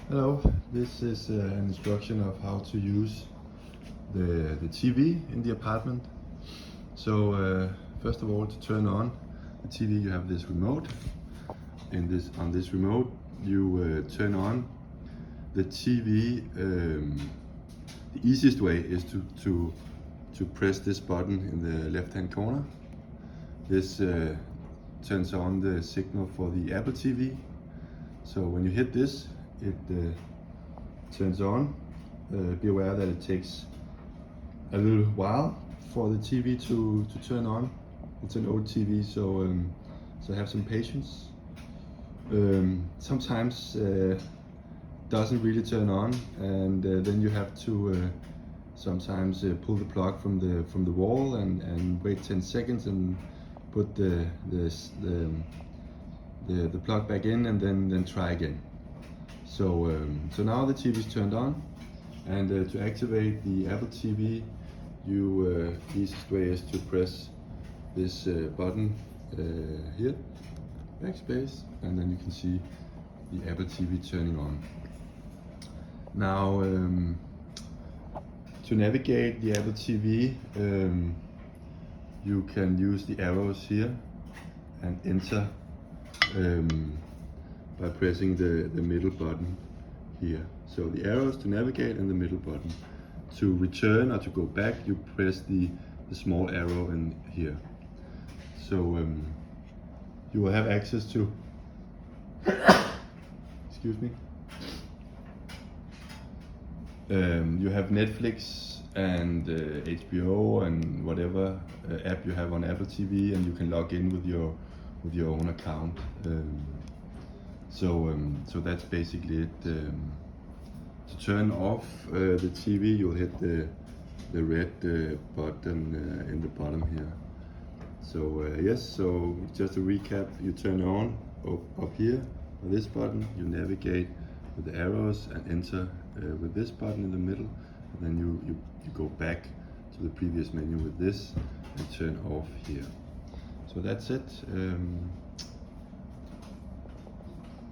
Hello, this is an instruction of how to use the TV in the apartment. So first of all, to turn on the TV you have this remote. On this remote you turn on the TV. The easiest way is to press this button in the left hand corner. This turns on the signal for the Apple TV. So when you hit this, it turns on. Be aware that it takes a little while for the TV to turn on. It's an old TV, so have some patience. Sometimes doesn't really turn on, and then you have to sometimes pull the plug from the wall and wait 10 seconds and put the plug back in, and then try again. So now the TV is turned on, and to activate the Apple TV, the easiest way is to press this button here, backspace, and then you can see the Apple TV turning on. Now to navigate the Apple TV, you can use the arrows here and enter by pressing the middle button here. So the arrows to navigate and the middle button. To return or to go back, you press the small arrow in here. So you will have access to excuse me. You have Netflix and HBO and whatever app you have on Apple TV, and you can log in with your own account. So that's basically it. To turn off the TV, you'll hit the red button in the bottom here. So yes, so just to recap, you turn on up here with this button, you navigate with the arrows and enter with this button in the middle, and then you go back to the previous menu with this and turn off here. So that's it.